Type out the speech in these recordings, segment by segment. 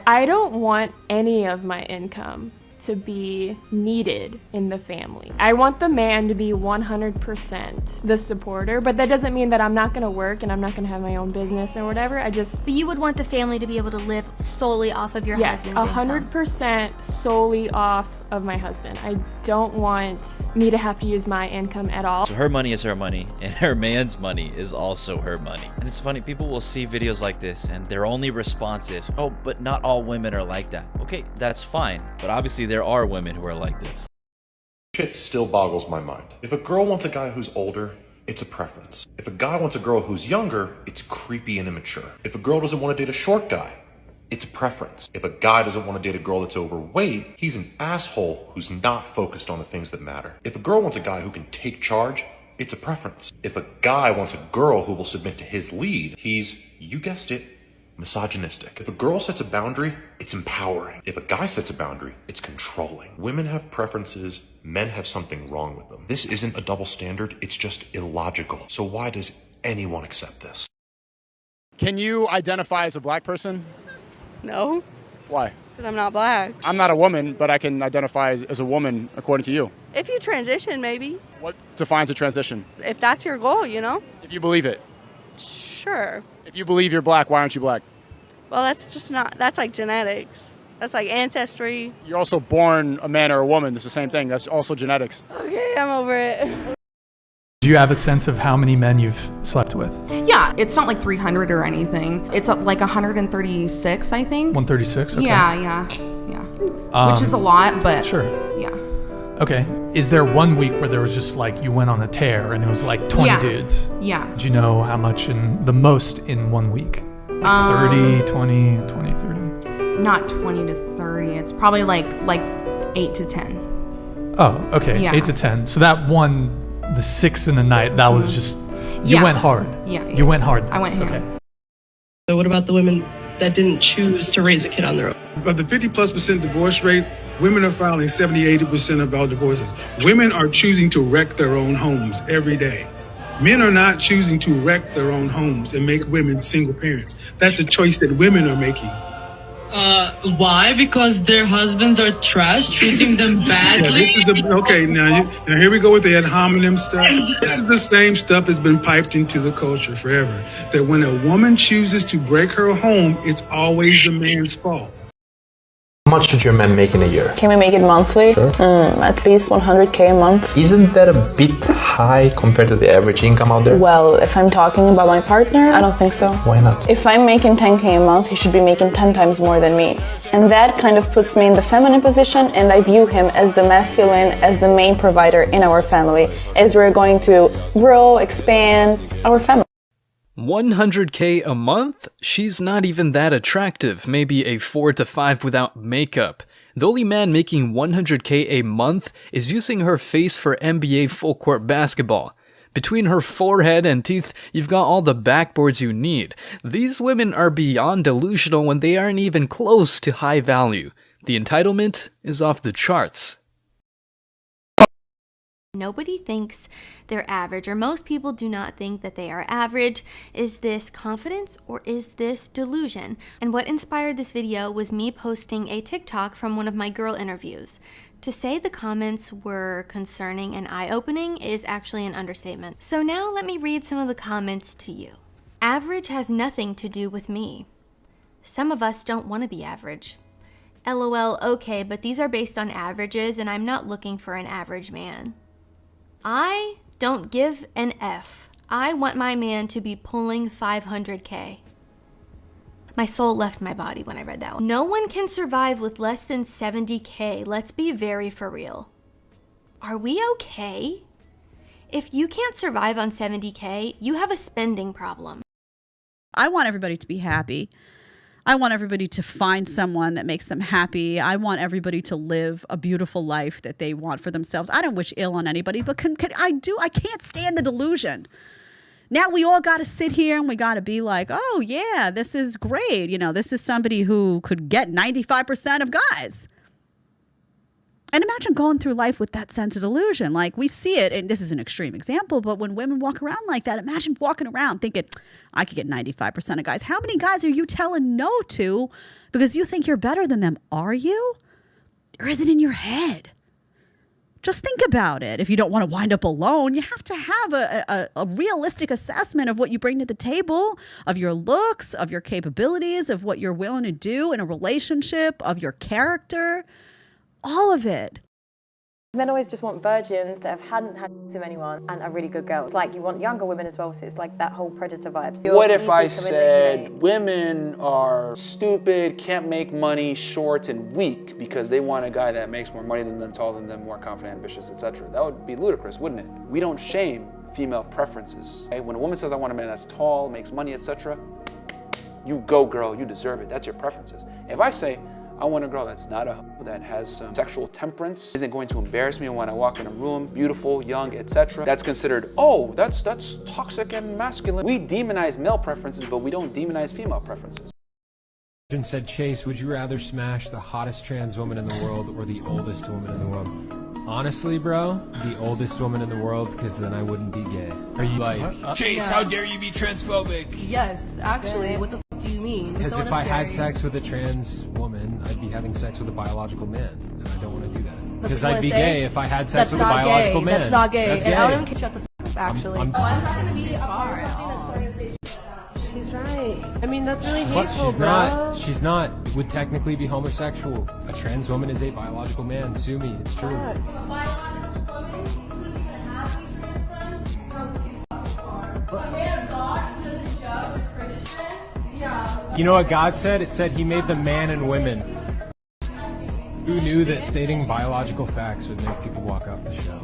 I don't want any of my income to be needed in the family. I want the man to be 100% the supporter, but that doesn't mean that I'm not gonna work and I'm not gonna have my own business or whatever. But you would want the family to be able to live solely off of your husband's income. 100% solely off of my husband. I don't want me to have to use my income at all. So her money is her money, and her man's money is also her money. And it's funny, people will see videos like this and their only response is, oh, but not all women are like that. Okay, that's fine, but obviously there are women who are like this. Shit still boggles my mind. If a girl wants a guy who's older, it's a preference. If a guy wants a girl who's younger, it's creepy and immature. If a girl doesn't want to date a short guy, it's a preference. If a guy doesn't want to date a girl that's overweight, he's an asshole who's not focused on the things that matter. If a girl wants a guy who can take charge, it's a preference. If a guy wants a girl who will submit to his lead, he's, you guessed it, misogynistic. If a girl sets a boundary, it's empowering. If a guy sets a boundary, it's controlling. Women have preferences, men have something wrong with them. This isn't a double standard, it's just illogical. So why does anyone accept this? Can you identify as a black person? No. Why? Because I'm not black. I'm not a woman, but I can identify as a woman according to you. If you transition, maybe. What defines a transition? If that's your goal, you know? If you believe it. Sure. If you believe you're black, why aren't you black? Well, that's just not, that's like genetics. That's like ancestry. You're also born a man or a woman. It's the same thing. That's also genetics. Okay, I'm over it. Do you have a sense of how many men you've slept with? Yeah, it's not like 300 or anything. It's like 136, I think. 136? Okay. Yeah. Which is a lot, but sure. Yeah. Okay. Is there one week where there was just like you went on a tear and it was like 20 dudes? Yeah. Do you know how much in the most in 1 week? Like 30, 20, 30? Not 20 to 30. It's probably like 8 to 10. Oh, okay. Yeah. 8 to 10. So that one, the 6 in the night, that was just, you went hard. Yeah. You went hard. I went hard. Okay. So what about the women that didn't choose to raise a kid on their own? Of the 50+% divorce rate, women are filing 70-80% of all divorces. Women are choosing to wreck their own homes every day. Men are not choosing to wreck their own homes and make women single parents. That's a choice that women are making. Why? Because their husbands are trash, treating them badly? Now here we go with the ad hominem stuff. This is the same stuff that's been piped into the culture forever. That when a woman chooses to break her home, it's always the man's fault. How much should your man make in a year? Can we make it monthly? Sure. At least 100K a month. Isn't that a bit high compared to the average income out there? Well, if I'm talking about my partner, I don't think so. Why not? If I'm making 10K a month, he should be making 10 times more than me. And that kind of puts me in the feminine position, and I view him as the masculine, as the main provider in our family, as we're going to grow, expand our family. 100K a month? She's not even that attractive, maybe a 4 to 5 without makeup. The only man making 100K a month is using her face for NBA full-court basketball. Between her forehead and teeth, you've got all the backboards you need. These women are beyond delusional when they aren't even close to high value. The entitlement is off the charts. Nobody thinks they're average, or most people do not think that they are average. Is this confidence or is this delusion? And what inspired this video was me posting a TikTok from one of my girl interviews. To say the comments were concerning and eye-opening is actually an understatement. So now let me read some of the comments to you. Average has nothing to do with me. Some of us don't want to be average. LOL, okay, but these are based on averages and I'm not looking for an average man. I don't give an F. I want my man to be pulling 500K. My soul left my body when I read that one. No one can survive with less than 70K. Let's be very for real. Are we okay? If you can't survive on 70K, you have a spending problem. I want everybody to be happy. I want everybody to find someone that makes them happy. I want everybody to live a beautiful life that they want for themselves. I don't wish ill on anybody, but I can't stand the delusion. Now we all got to sit here and we got to be like, oh yeah, this is great. You know, this is somebody who could get 95% of guys. And imagine going through life with that sense of delusion. Like, we see it, and this is an extreme example, but when women walk around like that, imagine walking around thinking, I could get 95% of guys. How many guys are you telling no to because you think you're better than them? Are you? Or is it in your head? Just think about it. If you don't want to wind up alone, you have to have a realistic assessment of what you bring to the table, of your looks, of your capabilities, of what you're willing to do in a relationship, of your character. All of it. Men always just want virgins that hadn't had sex with anyone and are really good girls. Like, you want younger women as well, so it's like that whole predator vibes. What if I said women are stupid, can't make money, short, and weak because they want a guy that makes more money than them, taller than them, more confident, ambitious, etc.? That would be ludicrous, wouldn't it? We don't shame female preferences. Okay? When a woman says, I want a man that's tall, makes money, etc., you go, girl, you deserve it. That's your preferences. If I say, I want a girl that's not a hoe, that has some sexual temperance, isn't going to embarrass me when I walk in a room, beautiful, young, etc. That's considered, oh, that's toxic and masculine. We demonize male preferences, but we don't demonize female preferences. Said, Chase, would you rather smash the hottest trans woman in the world or the oldest woman in the world? Honestly, bro, the oldest woman in the world, because then I wouldn't be gay. Are you like, Chase, how dare you be transphobic? Yes, actually, what the f do you mean? Because if I had sex with a trans woman, I'd be having sex with a biological man, and I don't want to do that. Because I'd be gay if I had sex with a biological man. That's not gay. That's and gay. I don't even shut the f up, actually. She's right. I mean, that's really hateful, bro. She's not, would technically be homosexual. A trans woman is a biological man. Sue me, it's true. You know what God said? It said he made them man and women. Who knew that stating biological facts would make people walk off the show?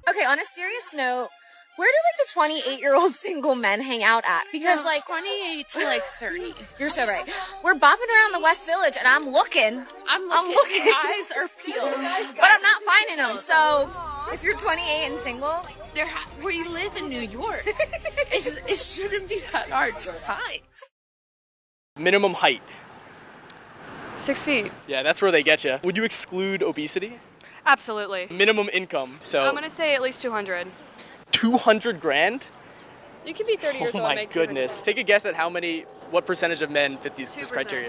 Okay, on a serious note, where do like the 28-year-old single men hang out at? Because like 28 to like 30. You're so right. We're bopping around the West Village and I'm looking. I'm looking. Eyes are peeled. But I'm not finding them. So if you're 28 and single, where you live in New York, it shouldn't be that hard to find. Minimum height. 6 feet. Yeah, that's where they get you. Would you exclude obesity? Absolutely. Minimum income. So I'm gonna say at least 200. 200 grand? You can be 30 years old and make 200. Oh my goodness. Take a guess at what percentage of men fit this criteria?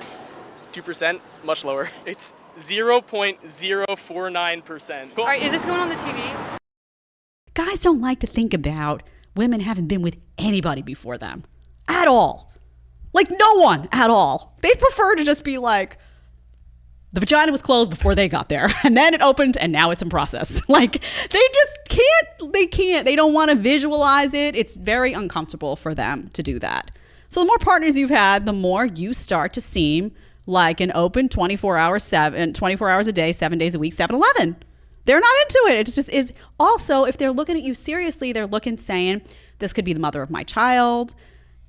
2%? Much lower. It's 0.049%. All right, is this going on the TV? Guys don't like to think about women having been with anybody before them. At all. Like, no one at all. They prefer to just be like, the vagina was closed before they got there, and then it opened, and now it's in process. Like, they just can't, they don't want to visualize it. It's very uncomfortable for them to do that. So the more partners you've had, the more you start to seem like an open 24 hours a day, 7 days a week, 7-Eleven. They're not into it. It just is. Also, if they're looking at you seriously, they're looking saying, this could be the mother of my child,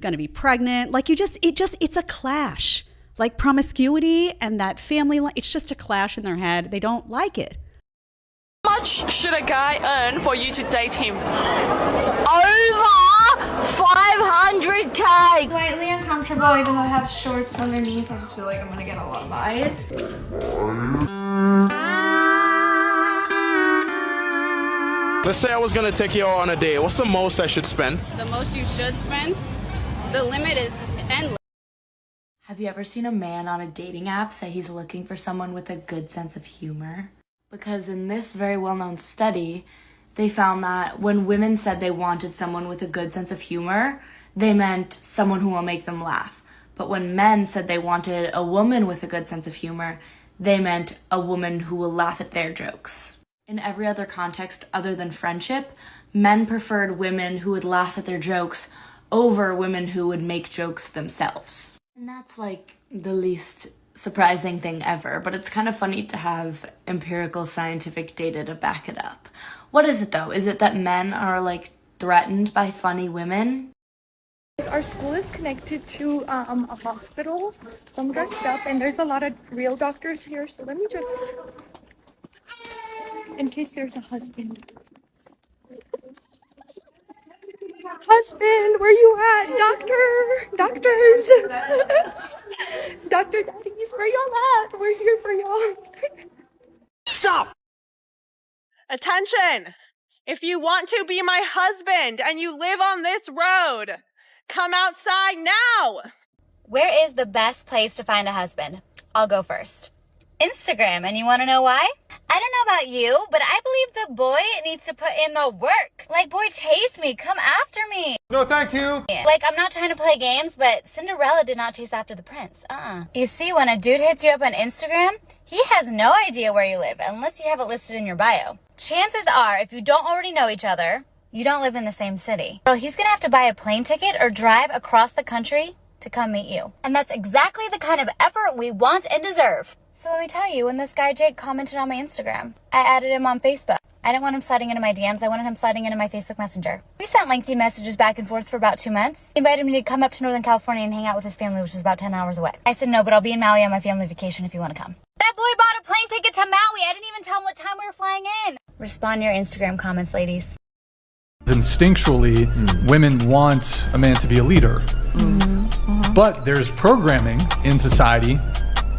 gonna be pregnant. Like, it's a clash. Like promiscuity and that family, it's just a clash in their head. They don't like it. How much should a guy earn for you to date him? Over 500K! Slightly uncomfortable even though I have shorts underneath. I just feel like I'm gonna get a lot of eyes. Let's say I was gonna take you on a date. What's the most I should spend? The most you should spend? The limit is endless. Have you ever seen a man on a dating app say he's looking for someone with a good sense of humor, but Because in this very well-known study, they found that when women said they wanted someone with a good sense of humor, they meant someone who will make them laugh. But when men said they wanted a woman with a good sense of humor, they meant a woman who will laugh at their jokes. In every other context other than friendship, men preferred women who would laugh at their jokes over women who would make jokes themselves. And that's like the least surprising thing ever, but it's kind of funny to have empirical scientific data to back it up. What is it though? Is it that men are like threatened by funny women? Our school is connected to a hospital, so I'm dressed up, and there's a lot of real doctors here, so let me just, in case there's a husband. Husband, where you at? Doctors. Dr. Daddies, where y'all at? We're here for y'all. Stop! Attention! If you want to be my husband and you live on this road, come outside now! Where is the best place to find a husband? I'll go first. Instagram, and you want to know why? I don't know about you, but I believe the boy needs to put in the work. Like, boy, chase me, come after me. No, thank you. Like, I'm not trying to play games, but Cinderella did not chase after the prince. You see, when a dude hits you up on Instagram, he has no idea where you live unless you have it listed in your bio. Chances are, if you don't already know each other, you don't live in the same city. Girl, he's gonna have to buy a plane ticket or drive across the country to come meet you. And that's exactly the kind of effort we want and deserve. So let me tell you, when this guy Jake commented on my Instagram, I added him on Facebook. I didn't want him sliding into my DMs, I wanted him sliding into my Facebook Messenger. We sent lengthy messages back and forth for about 2 months. He invited me to come up to Northern California and hang out with his family, which was about 10 hours away. I said no, but I'll be in Maui on my family vacation if you want to come. That boy bought a plane ticket to Maui. I didn't even tell him what time we were flying in. Respond to your Instagram comments, ladies. Instinctually, women want a man to be a leader. But there's programming in society,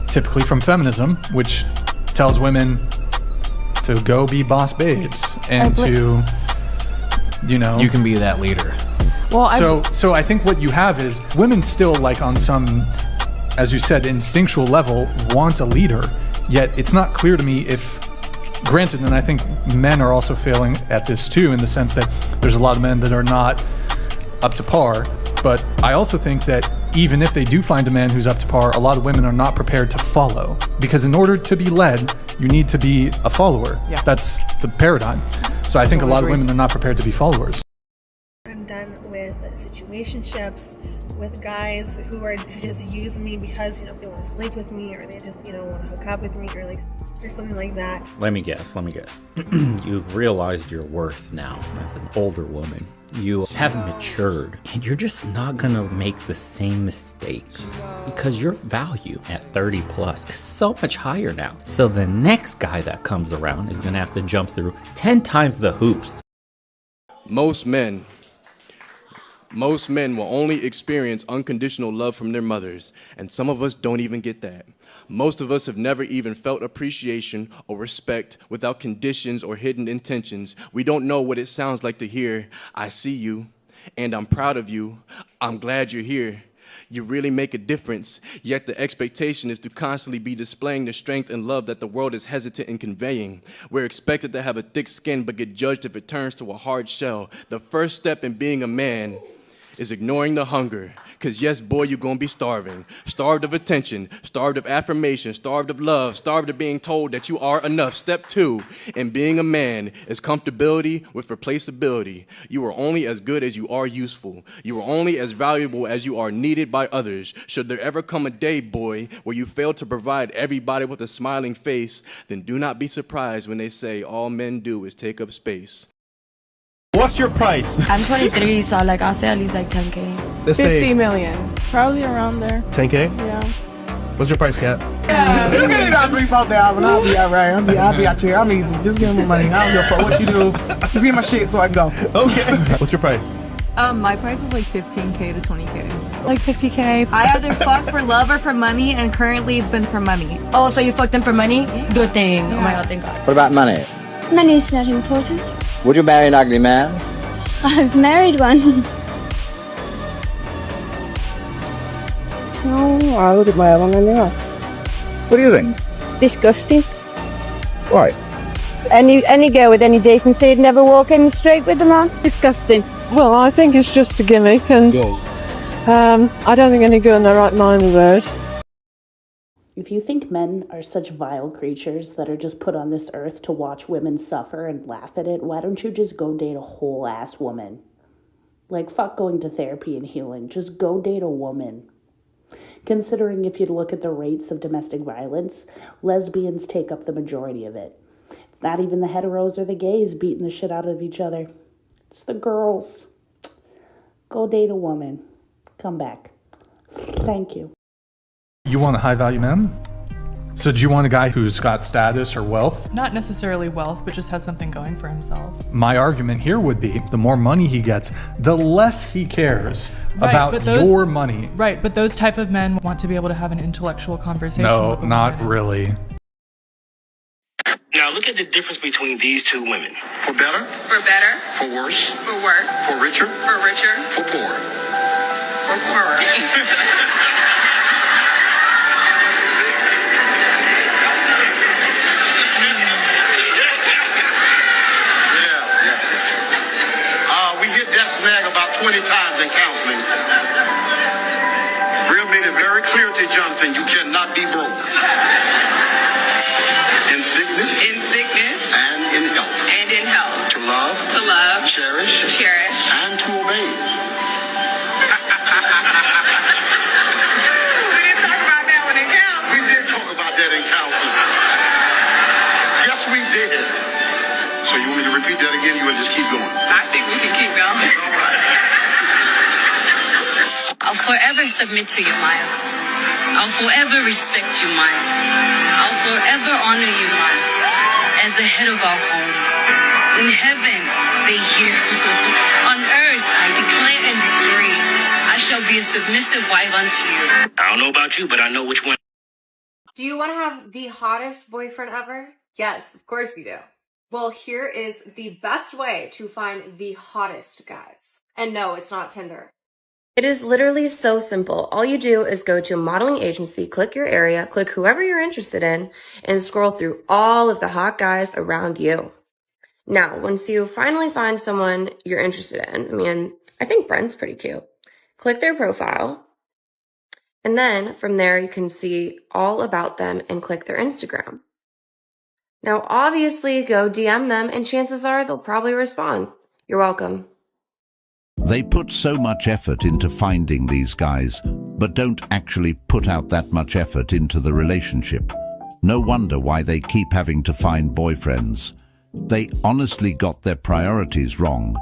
typically from feminism, which tells women to go be boss babes and to, you know, you can be that leader. Well, so I think what you have is women still, like, on some, as you said, instinctual level, want a leader. Yet it's not clear to me if, granted, and I think men are also failing at this too, in the sense that there's a lot of men that are not up to par. But I also think that even if they do find a man who's up to par, a lot of women are not prepared to follow. Because in order to be led, you need to be a follower. Yeah. That's the paradigm. So I think a lot of women are not prepared to be followers. I'm done with situationships, with guys who just use me because, you know, they want to sleep with me, or they just, you know, want to hook up with me, or like, or something like that. Let me guess. You've realized your worth now as an older woman. You have matured, and you're just not gonna make the same mistakes because your value at 30 plus is so much higher now. So the next guy that comes around is gonna have to jump through 10 times the hoops. Most men will only experience unconditional love from their mothers, and some of us don't even get that. Most of us have never even felt appreciation or respect without conditions or hidden intentions. We don't know what it sounds like to hear, "I see you, and I'm proud of you. I'm glad you're here. You really make a difference." Yet the expectation is to constantly be displaying the strength and love that the world is hesitant in conveying. We're expected to have a thick skin but get judged if it turns to a hard shell. The first step in being a man is ignoring the hunger. Because yes, boy, you're going to be starving. Starved of attention, starved of affirmation, starved of love, starved of being told that you are enough. Step 2 in being a man is comfortability with replaceability. You are only as good as you are useful. You are only as valuable as you are needed by others. Should there ever come a day, boy, where you fail to provide everybody with a smiling face, then do not be surprised when they say all men do is take up space. What's your price? I'm 23, so like I'll say at least like 10K. Let's say 50 million. Probably around there. 10K? Yeah. What's your price, Cat? Yeah. Give me about 3,000-4,000. I'll be all right. I'll be out here. I'm easy. Just give me my money. I don't give a fuck what you do. Just give me my shit so I can go. Okay. What's your price? My price is like 15K to 20K. Like 50K. I either fuck for love or for money, and currently it's been for money. Oh, so you fucked them for money? Yeah. Good thing. Yeah. Oh my god, thank God. What about money? Money is not important. Would you marry an ugly man? I've married one. No, I look at my own. What do you think? Disgusting. Why? Any girl with any decency would never walk in the street with a man. Disgusting. Well, I think it's just a gimmick, and I don't think any girl in their right mind would. If you think men are such vile creatures that are just put on this earth to watch women suffer and laugh at it, why don't you just go date a whole ass woman? Like, fuck going to therapy and healing. Just go date a woman. Considering if you look at the rates of domestic violence, lesbians take up the majority of it. It's not even the heteros or the gays beating the shit out of each other. It's the girls. Go date a woman. Come back. Thank you. You want a high-value man? So do you want a guy who's got status or wealth? Not necessarily wealth, but just has something going for himself. My argument here would be the more money he gets, the less he cares about your money. Right, but those type of men want to be able to have an intellectual conversation with a not woman. really. Now look at the difference between these two women. For better. For better. For worse. For worse. For richer. For richer. For poorer. For poorer. We hit that snag about 20 times in counseling. Real made it very clear to Jonathan, you cannot be broke. In sickness. In sickness. And in health. And in health. To love. To love. Cherish. Cherish. And to obey. We didn't talk about that one in counseling. We did talk about that in counseling. Yes, we did. So you want me to repeat that again? You want to just keep going? I think we can keep going. I'll forever submit to you, Miles. I'll forever respect you, Miles. I'll forever honor you, Miles, as the head of our home. In heaven, they hear. On earth, I declare and decree, I shall be a submissive wife unto you. I don't know about you, but I know which one. Do you want to have the hottest boyfriend ever? Yes, of course you do. Well, here is the best way to find the hottest guys. And no, it's not Tinder. It is literally so simple. All you do is go to a modeling agency, click your area, click whoever you're interested in, and scroll through all of the hot guys around you. Now, once you finally find someone you're interested in, I think Brent's pretty cute. Click their profile. And then from there, you can see all about them and click their Instagram. Now, obviously, go DM them, and chances are they'll probably respond. You're welcome. They put so much effort into finding these guys, but don't actually put out that much effort into the relationship. No wonder why they keep having to find boyfriends. They honestly got their priorities wrong.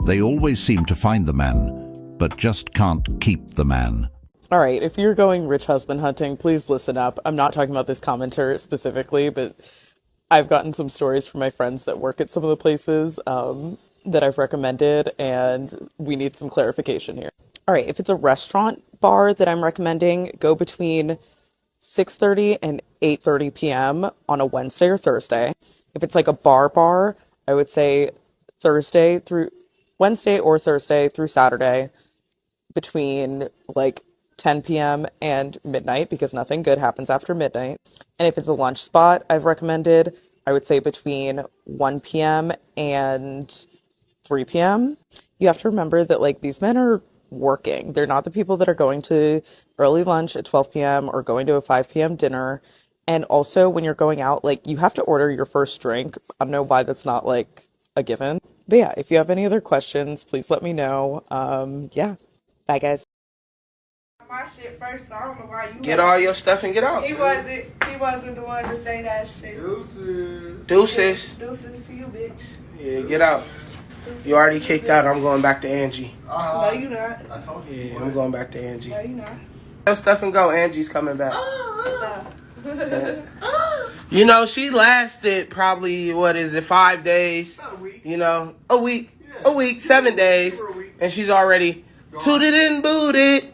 They always seem to find the man, but just can't keep the man. All right, if you're going rich husband hunting, please listen up. I'm not talking about this commenter specifically, but I've gotten some stories from my friends that work at some of the places that I've recommended, and we need some clarification here. All right, if it's a restaurant bar that I'm recommending, go between 6:30 and 8:30 p.m. on a Wednesday or Thursday. If it's like a bar, I would say Wednesday or Thursday through Saturday between like 10 p.m. and midnight, because nothing good happens after midnight. And if it's a lunch spot I've recommended, I would say between 1 p.m. and 3 p.m. You have to remember that like these men are working. They're not the people that are going to early lunch at 12 p.m. or going to a 5 p.m. dinner. And also when you're going out, like you have to order your first drink. I don't know why that's not like a given. But yeah, if you have any other questions, please let me know. Yeah. Bye guys. My shit first, so I don't know why you get all your stuff and get out. He wasn't the one to say that shit. Deuces to you, bitch. Yeah, get out. You already kicked out. I'm going back to Angie. No, you not. I told you. Yeah, I'm going back to Angie. No, you not. Your stuff and go. Angie's coming back. No. You know, she lasted probably, 5 days? About a week. You know, a week. Yeah. A week, 7 days. And she's already tooted and booted.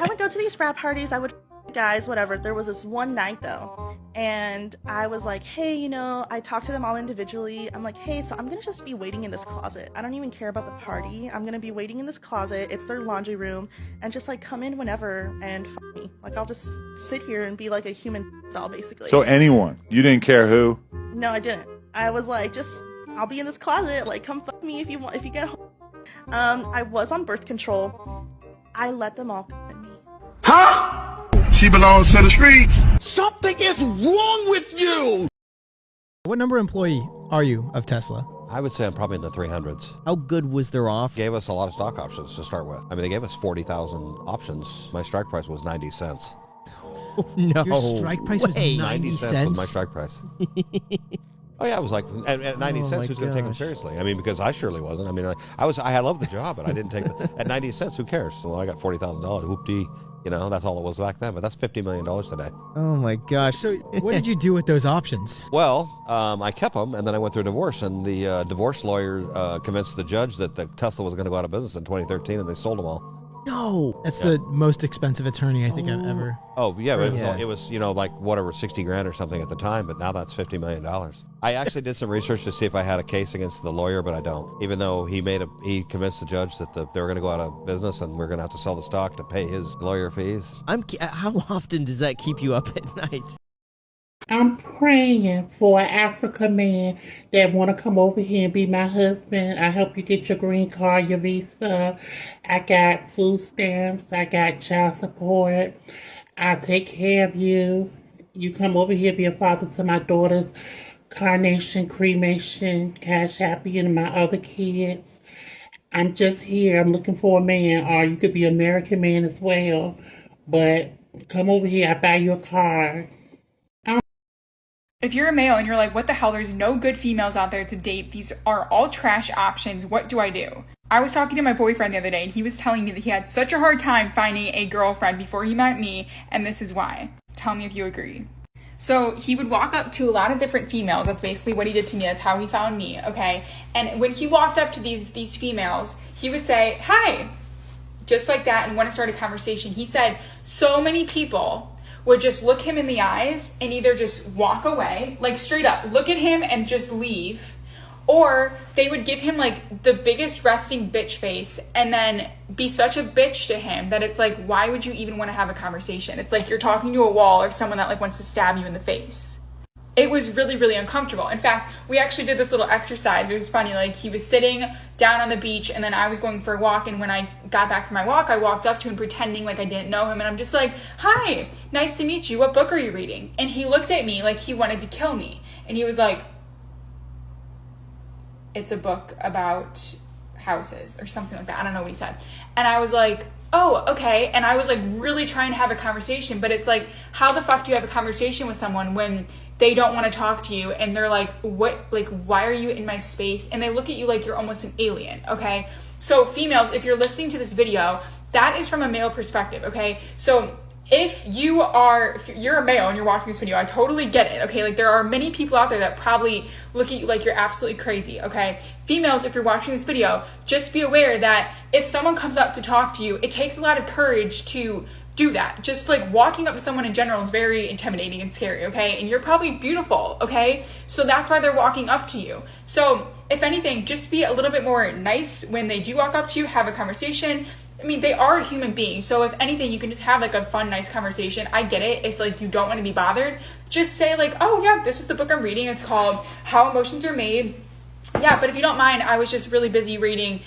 I would go to these frat parties, I would guys, whatever. There was this one night though, and I was like, hey, I talked to them all individually. I'm like, hey, so I'm gonna just be waiting in this closet. I don't even care about the party. I'm gonna be waiting in this closet. It's their laundry room, and just like come in whenever and f me. Like I'll just sit here and be like a human doll basically. So anyone? You didn't care who? No, I didn't. I was like, just, I'll be in this closet. Like, come fuck me if you want, if you get home. I was on birth control. I let them all come at me. Huh? She belongs to the streets. Something is wrong with you. What number employee are you of Tesla? I would say I'm probably in the 300s. How good was their offer? Gave us a lot of stock options to start with. I mean, they gave us 40,000 options. My strike price was 90 cents. No. Your strike price was 90 cents was my strike price. Oh yeah, I was like, at 90 cents, who's going to take them seriously? I mean, because I surely wasn't. I mean, I loved the job, but I didn't take at 90 cents, who cares? Well, I got $40,000, whoop-dee. You know, that's all it was back then, but that's $50 million today. Oh my gosh. So what did you do with those options? Well, I kept them, and then I went through a divorce, and the divorce lawyer convinced the judge that the Tesla was going to go out of business in 2013, and they sold them all. No. That's the most expensive attorney I think I've ever. Oh, yeah, but it was, you know, like whatever, 60 grand or something at the time, but now that's $50 million. I actually did some research to see if I had a case against the lawyer, but I don't. Even though he convinced the judge that they were going to go out of business and we're going to have to sell the stock to pay his lawyer fees. How often does that keep you up at night? I'm praying for an African man that want to come over here and be my husband. I help you get your green card, your visa. I got food stamps. I got child support. I take care of you. You come over here, be a father to my daughters. Carnation, cremation, cash happy, and my other kids. I'm just here. I'm looking for a man, or you could be an American man as well. But come over here. I buy you a car. If you're a male and you're like, what the hell, there's no good females out there to date, these are all trash options, what do I do? I was talking to my boyfriend the other day and he was telling me that he had such a hard time finding a girlfriend before he met me, and this is why. Tell me if you agree. So he would walk up to a lot of different females. That's basically what he did to me. That's how he found me, okay? And when he walked up to these females, he would say, hi, just like that, and want to start a conversation. He said so many people would just look him in the eyes and either just walk away, like straight up, look at him and just leave, or they would give him like the biggest resting bitch face and then be such a bitch to him that it's like, why would you even want to have a conversation? It's like you're talking to a wall or someone that like wants to stab you in the face. It was really, really uncomfortable. In fact, we actually did this little exercise. It was funny. Like, he was sitting down on the beach, and then I was going for a walk, and when I got back from my walk, I walked up to him pretending like I didn't know him, and I'm just like, hi, nice to meet you. What book are you reading? And he looked at me like he wanted to kill me. And he was like, it's a book about houses or something like that. I don't know what he said. And I was like, oh, okay. And I was like really trying to have a conversation, but it's like, how the fuck do you have a conversation with someone when they don't want to talk to you and they're like, what, like, why are you in my space? And they look at you like you're almost an alien, okay? So females, if you're listening to this video, that is from a male perspective, okay? So if you're a male and you're watching this video, I totally get it, okay? Like, there are many people out there that probably look at you like you're absolutely crazy, okay? Females, if you're watching this video, just be aware that if someone comes up to talk to you, it takes a lot of courage to do that. Just like walking up to someone in general is very intimidating and scary, okay? And you're probably beautiful, okay? So that's why they're walking up to you. So if anything, just be a little bit more nice when they do walk up to you, have a conversation. I mean, they are a human being. So if anything, you can just have like a fun, nice conversation. I get it. If like you don't want to be bothered, just say like, oh yeah, this is the book I'm reading. It's called How Emotions Are Made. Yeah, but if you don't mind, I was just really busy reading.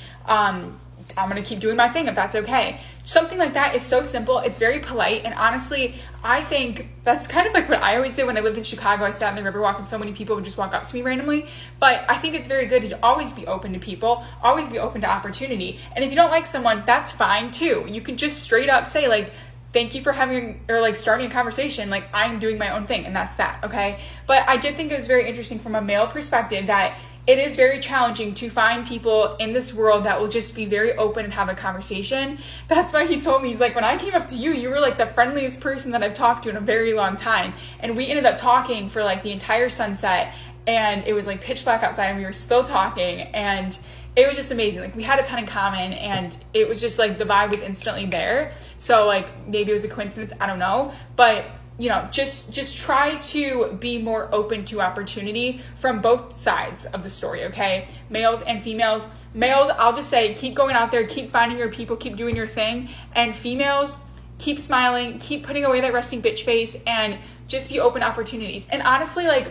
I'm going to keep doing my thing if that's okay. Something like that is so simple. It's very polite. And honestly, I think that's kind of like what I always did when I lived in Chicago. I sat in the Riverwalk and so many people would just walk up to me randomly. But I think it's very good to always be open to people, always be open to opportunity. And if you don't like someone, that's fine too. You can just straight up say like, thank you for having, or like starting a conversation. Like, I'm doing my own thing, and that's that, okay? But I did think it was very interesting from a male perspective that it is very challenging to find people in this world that will just be very open and have a conversation. That's why he told me, he's like, when I came up to you, you were like the friendliest person that I've talked to in a very long time. And we ended up talking for like the entire sunset, and it was like pitch black outside and we were still talking, and it was just amazing. Like, we had a ton in common, and it was just like the vibe was instantly there. So like maybe it was a coincidence, I don't know, but you know, just try to be more open to opportunity from both sides of the story, okay? Males and females. Males, I'll just say, keep going out there, keep finding your people, keep doing your thing. And females, keep smiling, keep putting away that resting bitch face, and just be open to opportunities. And honestly, like,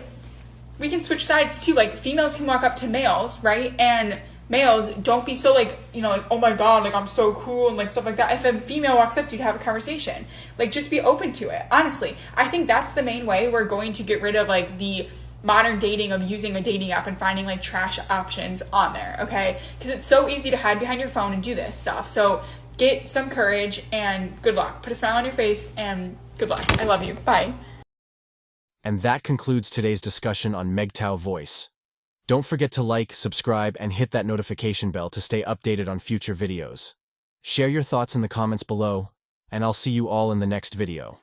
we can switch sides too. Like females can walk up to males, right? And males, don't be so like, you know, like, oh my God, like I'm so cool and like stuff like that. If a female walks up to you to have a conversation, like just be open to it. Honestly, I think that's the main way we're going to get rid of like the modern dating of using a dating app and finding like trash options on there, okay? Because it's so easy to hide behind your phone and do this stuff. So get some courage and good luck. Put a smile on your face and good luck. I love you. Bye. And that concludes today's discussion on MGTOW voice. Don't forget to like, subscribe, and hit that notification bell to stay updated on future videos. Share your thoughts in the comments below, and I'll see you all in the next video.